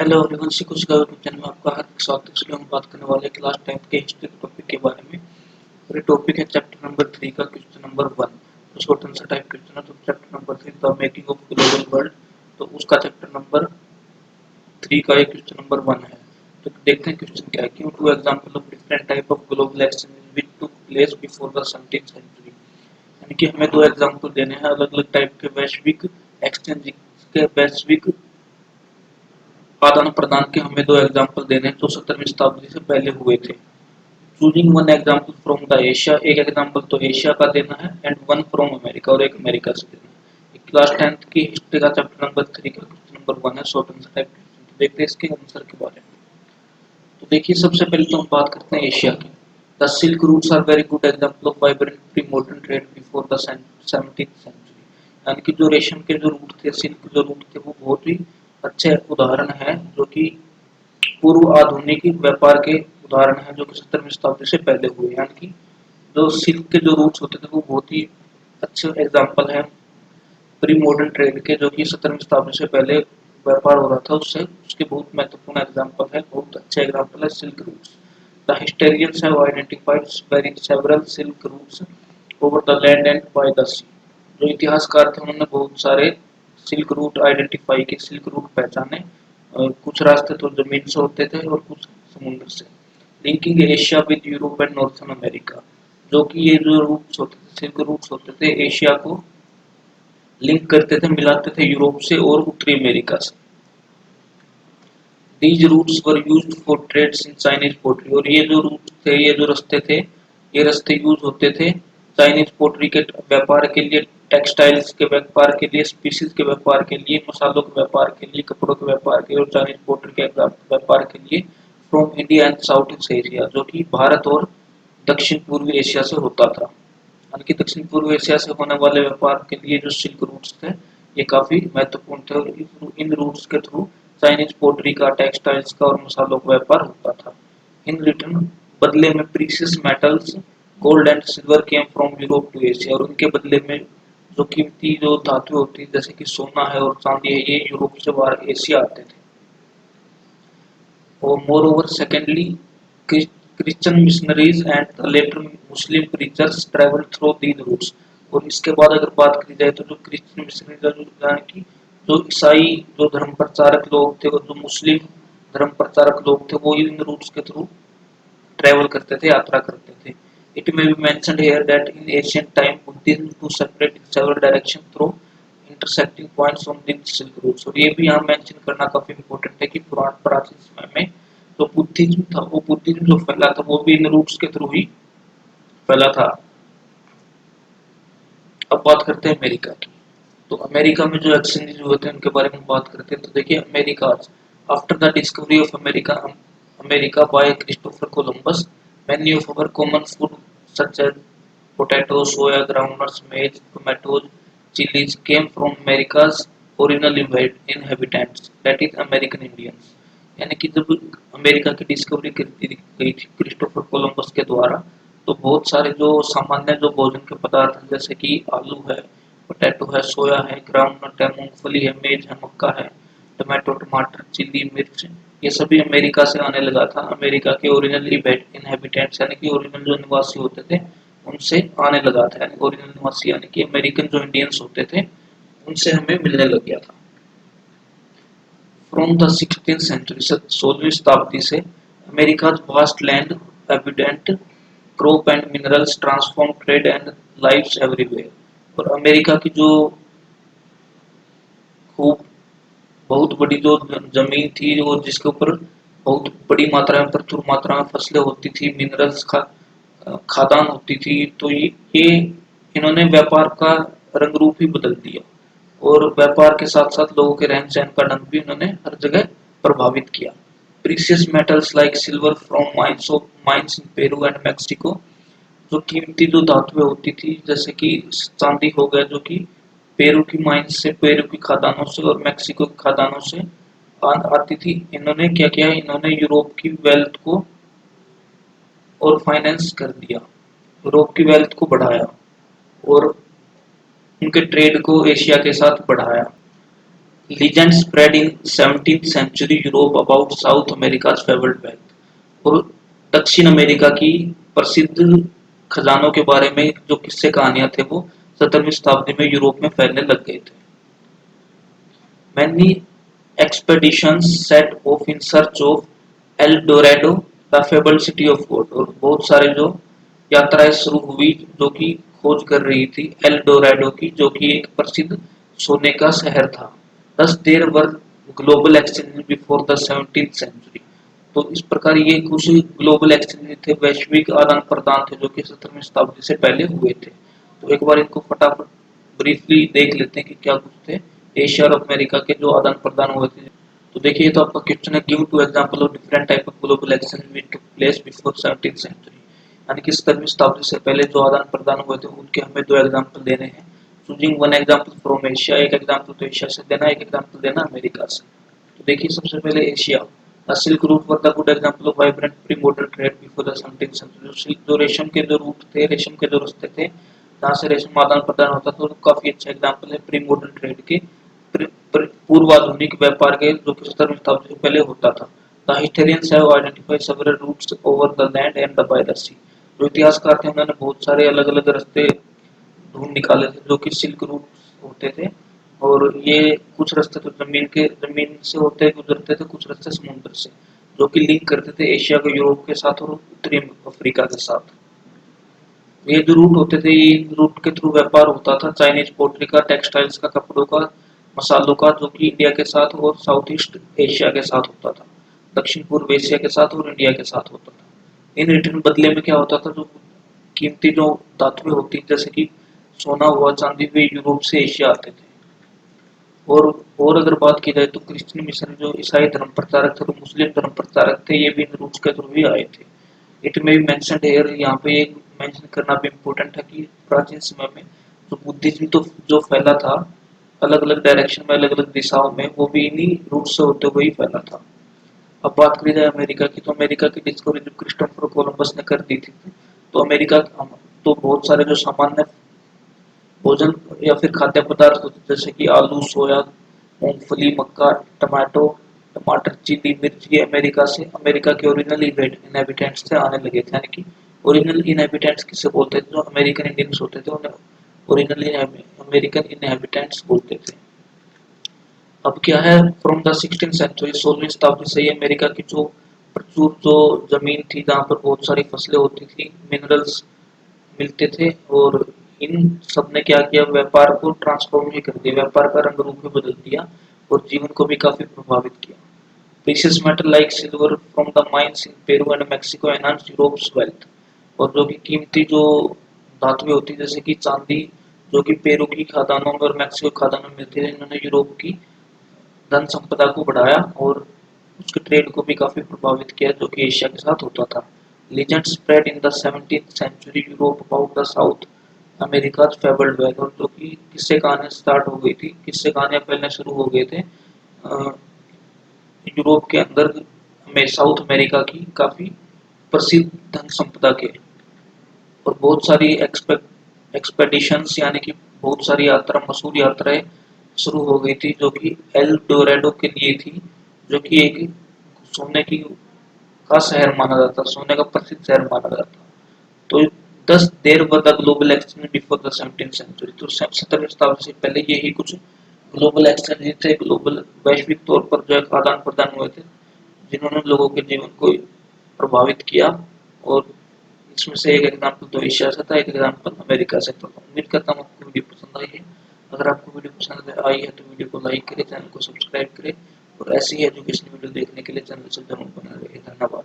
Hello everyone, कुछ YouTube channel में आपका हार्दिक स्वागत है। इसलिए हम बात करने वाले हैं क्लास 10 के हिस्ट्री के टॉपिक के बारे में। और ये टॉपिक है चैप्टर नंबर 3 का क्वेश्चन नंबर 1। तो शॉर्ट आंसर टाइप क्वेश्चन है। तो chapter number 3 the making of global world, तो उसका चैप्टर नंबर 3 का एक क्वेश्चन नंबर 1 है। तो देखते हैं क्वेश्चन क्या है। Give two example of different type of global exchange which took place before the 17th century. यानी कि हमें दो एग्जांपल देने हैं अलग अलग टाइप के वैश्विक एक्सचेंज के, वैश्विक आदान प्रदान के हमें दो एग्जाम्पल देने हैं जो 17वीं शताब्दी से पहले हुए थे। Choosing one example from the Asia, एक एग्जाम्पल तो एशिया का देना है, एंड वन फ्रॉम अमेरिका, और एक अमेरिका से देना है। क्लास 10th की हिस्ट्री का चैप्टर नंबर 3 का क्वेश्चन नंबर 1 है, शॉर्ट आंसर टाइप क्वेश्चन। तो देखते हैं इसके आंसर के बारे में। तो देखिए, सबसे पहले तो हम बात करते हैं एशिया की। The silk routes are very good example of vibrant pre modern trade before the 17th century. यानी कि जो रेशम के जो रूट थे, सिल्क जो रूट थे, वो बहुत ही अच्छे उदाहरण है जो कि पूर्व आधुनिक व्यापार के उदाहरण हैं जो कि 17वीं शताब्दी से पहले हुए। यानी कि जो सिल्क के जो रूट्स होते थे वो बहुत ही अच्छे एग्जाम्पल है प्री मॉडर्न ट्रेड के, जो कि 17वीं शताब्दी से पहले व्यापार हो रहा था उससे, उसके बहुत महत्वपूर्ण एग्जाम्पल है, बहुत अच्छे एग्जाम्पल है silk routes. The historians have identified several silk routes over the land and by the sea. जो इतिहासकार थे उन्होंने बहुत सारे सिल्क रूट आइडेंटिफाई किए, सिल्क रूट पहचाने। कुछ रास्ते तो जमीन से होते थे और कुछ समुद्र से। Linking Asia with Europe and northern America, जो कि ये जो रूट्स होते थे, सिल्क रूट्स होते थे, एशिया को लिंक करते थे, मिलाते थे यूरोप से और उत्तरी अमेरिका से। These routes were used for trade in Chinese pottery, और ये जो रूट थे, ये जो रास्ते थे, ये रास्ते यूज होते थे चाइनीज पोट्री के व्यापार के लिए, टेक्सटाइल्स के व्यापार के लिए, स्पीसीज के व्यापार के लिए, मसालों के व्यापार के लिए, कपड़ों के व्यापार के लिए और चाइनीज पोट्री के व्यापार के लिए from India and south east Asia, जो कि भारत और दक्षिण पूर्वी एशिया से होता था। यानी कि दक्षिण पूर्व एशिया से होने वाले व्यापार के लिए जो सिल्क रूट्स थे, ये काफी महत्वपूर्ण थे, और इन रूट्स के थ्रू चाइनीज पोट्री का, टेक्सटाइल्स का और मसालों का व्यापार होता था। इन रिटर्न, बदले में precious metals gold and silver came from Europe to Asia, और उनके बदले में जो कीमती जो धातु होती है जैसे कि सोना है और चांदी है, ये यूरोप से बाहर एशिया आते थे। और moreover secondly, Christian missionaries and later Muslim preachers travel through these routes. और इसके बाद अगर बात की जाए तो जो क्रिश्चियन मिशनरी, यानी कि जो ईसाई जो धर्म प्रचारक लोग थे और जो मुस्लिम धर्म प्रचारक लोग थे, वो इन रूट्स के थ्रू ट्रेवल करते थे, यात्रा करते थे। It may be mentioned here that in ancient time Buddhism to separate in several direction through intersecting points on the silk routes. और ये भी यहाँ मेंशन करना काफी इंपॉर्टेंट है कि प्राचीन समय में जो बुद्धिज्म था, वो बुद्धिज्म जो फैला था वो भी इन रूट्स के थ्रू ही फैला था। अब बात करते हैं अमेरिका की। तो अमेरिका में जो एक्सचेंजेस हुए थे उनके बारे में बात करते हैं। तो देखिए, America after the discovery of America bye Christopher Columbus, many of our common food such as potatoes, soya, groundnuts, maize, tomatoes, chilies came from America's original inhabitants, that is American Indians। यानी कि जब America की discovery कर दी गई थी Christopher Columbus के द्वारा, तो बहुत सारे जो सामान्य जो भोजन के पदार्थ हैं जैसे कि आलू है, पोटैटो है, सोया है, ग्राउंडनट है, मूंगफली है, मेज है, मक्का है, टमाटो, टमाटर, चिली, मिर्च, ये सभी अमेरिका से आने लगा था। अमेरिका के ओरिजिनल इनहेबिटेंट्स यानी कि ओरिजिनल जो निवासी होते थे उनसे आने लगा था। यानी ओरिजिनल निवासी यानी कि अमेरिकन जो इंडियंस होते थे उनसे हमें मिलने लग गया था। फ्रॉम द 16th सेंचुरी, 16वीं शताब्दी से America vast land abundant crop and minerals transform trade and lives everywhere. और अमेरिका की जो खूब बहुत बड़ी जो जमीन थी और जिसके ऊपर बहुत बड़ी मात्रा में, प्रचुर मात्रा में फसलें होती थी, मिनरल्स खादान होती थी, तो ये इन्होंने व्यापार का रंग रूप ही बदल दिया, और व्यापार के साथ साथ लोगों के रहन सहन का ढंग भी उन्होंने हर जगह प्रभावित किया। Precious metals like silver from mines in Peru and Mexico, जो कीमती जो धातुएं होती थी जैसे कि चांदी हो गया, जो कि पेरू की माइंस से, पेरू की खदानों से और मैक्सिको की खदानों से आती थी। इन्होंने क्या किया, इन्होंने यूरोप की वेल्थ को और फाइनेंस कर दिया, यूरोप की वेल्थ को बढ़ाया और उनके ट्रेड को एशिया के साथ बढ़ाया। Legend spread in 17th century Europe about South America's favored wealth। और दक्षिण अमेरिका की प्रसिद्ध खजानों के बारे में जो किस्से कहानियां थे वो 17वीं शताब्दी में यूरोप में फैलने लग गए थे। Many expeditions set off in search of El Dorado, the fabled city of gold। और बहुत सारे जो यात्राएं शुरू हुई जो कि खोज कर रही थी एल डोराडो की, जो कि एक प्रसिद्ध सोने का शहर था। Thus there were global exchanges before the 17th century। तो इस प्रकार ये कुछ ग्लोबल एक्सचेंज थे, वैश्विक आदान प्रदान थे जो कि 17वीं शताब्दी से पहले हुए थे। तो एक बार इनको फटाफट ब्रीफली देख लेते हैं कि क्या कुछ थे एशिया और अमेरिका के जो आदान प्रदान हुए थे। तो देखिए, तो आपका क्वेश्चन है, give two example of different type of global exchange which took place before 17th century. यानी कि 17वीं शताब्दी से पहले जो आदान प्रदान हुए थे उनके हमें दो एग्जांपल देने हैं। Choosing one example from Asia, एक एग्जांपल तो एशिया से देना, एक एग्जांपल देना अमेरिका से। तो देखिए, सबसे पहले Asia. Silk route were the good example of vibrant pre modern trade before the 17th century. Silk जो रेशम के जो रूट थे, रेशम के जो रास्ते थे जहाँ से रेशम आदान प्रदान होता था, तो काफी अच्छा एग्जाम्पल है प्री मॉडर्न ट्रेड के, पूर्व आधुनिक व्यापार के, जो कि 17वीं शताब्दी से पहले होता था। The historians have identified several routes over the land and the by the sea. जो इतिहासकार थे उन्होंने बहुत सारे अलग अलग रास्ते ढूंढ निकाले थे जो कि सिल्क रूट होते थे। और ये कुछ रास्ते तो जमीन से होते गुजरते थे, कुछ रास्ते समुद्र से, जो कि लिंक करते थे एशिया को यूरोप के साथ और उत्तरी अफ्रीका के साथ। ये जो रूट होते थे, ये रूट के थ्रू व्यापार होता था चाइनीज पोल्ट्री का, टेक्सटाइल्स का, कपड़ों का, मसालों का, जो कि इंडिया के साथ और साउथ ईस्ट एशिया के साथ होता था, दक्षिण पूर्व एशिया के साथ और इंडिया के साथ होता था। इन रिटर्न बदले में क्या होता था, जो कीमती जो धातुएं होती जैसे कि सोना हुआ, चांदी हुई, यूरोप से एशिया आते थे। और अगर बात की जाए तो क्रिश्चियन मिशन जो ईसाई धर्म प्रचारक थे, तो मुस्लिम धर्म प्रचारक थे, ये भी इन रूट्स के थ्रू ही आए थे। इट में भी मेंशन्ड हियर, यहाँ पे एक मेंशन करना भी इम्पोर्टेंट है कि प्राचीन समय में जो बुद्धिज्म तो जो फैला था अलग अलग डायरेक्शन में, अलग अलग दिशाओं में, वो भी इन्हीं रूट से होते हुए ही फैला था। अब बात करी जाए अमेरिका की, तो अमेरिका की डिस्कवरी जो क्रिस्टोफर कोलंबस ने कर दी थी, तो अमेरिका तो बहुत सारे जो सामान्य भोजन या फिर खाद्य पदार्थ होते जैसे कि आलू, सोया, मूंगफली, मक्का, टमाटो, टमाटर, चिली, मिर्च, ये अमेरिका के ओरिजिनल इनहेबिटेंट्स से आने लगे थे। यानी कि ओरिजिनल इनहेबिटेंट्स किसे बोलते थे, जो अमेरिकन इंडियंस होते थे उन्हें ओरिजिनल अमेरिकन इनहेबिटेंट्स बोलते थे। अब क्या है, फ्रॉम द 16th सेंचुरी, 16वीं शताब्दी से ही अमेरिका की जो प्रचुर जो जमीन थी जहाँ पर बहुत सारी फसलें होती थी, मिनरल्स मिलते थे, और इन सब ने क्या किया, व्यापार को ट्रांसफॉर्म ही कर दिया, व्यापार का रंग रूप ही बदल दिया और जीवन को भी काफी प्रभावित किया। Precious metal like silver from the mines in Peru and Mexico enhanced Europe's wealth. और जो कि कीमती जो धातुएं होती जैसे कि चांदी, जो कि पेरू की खदानों में और मैक्सिको खदानों में मिलती है, इन्होंने यूरोप की धन संपदा को बढ़ाया और उसके ट्रेड को भी काफी प्रभावित किया जो कि एशिया के साथ होता था। Legends spread in the 17th century Europe about the South America's fabled wealth। और जो कि किस्से कहानियां स्टार्ट हो गई थी, किस्से कहानियां फैलने शुरू हो गए थे यूरोप के अंदर में साउथ अमेरिका की काफी प्रसिद्ध धन संपदा के। और बहुत सारी एक्सपेडिशंस यानी कि बहुत सारी यात्रा, मशहूर यात्राएं शुरू हो गई थी जो कि एल डोरेडो के लिए थी, जो कि एक सोने की का शहर माना जाता, सोने का प्रसिद्ध शहर माना जाता। तो thus there were the global exchange before the 17th century. तो 17वीं शताब्दी से पहले यही कुछ ग्लोबल एक्सचेंज थे, ग्लोबल वैश्विक तौर पर जो आदान प्रदान हुए थे जिन्होंने लोगों के जीवन को प्रभावित किया। और इसमें से एक एग्जाम्पल तो एशिया से था, एक एग्जाम्पल अमेरिका से था। उम्मीद करता हूँ आपको वीडियो पसंद आई है। अगर आपको वीडियो पसंद आई है तो वीडियो को लाइक करें, चैनल को सब्सक्राइब करें और ऐसी ही एजुकेशनल वीडियो देखने के लिए चैनल से जरूर बना रहिए। धन्यवाद।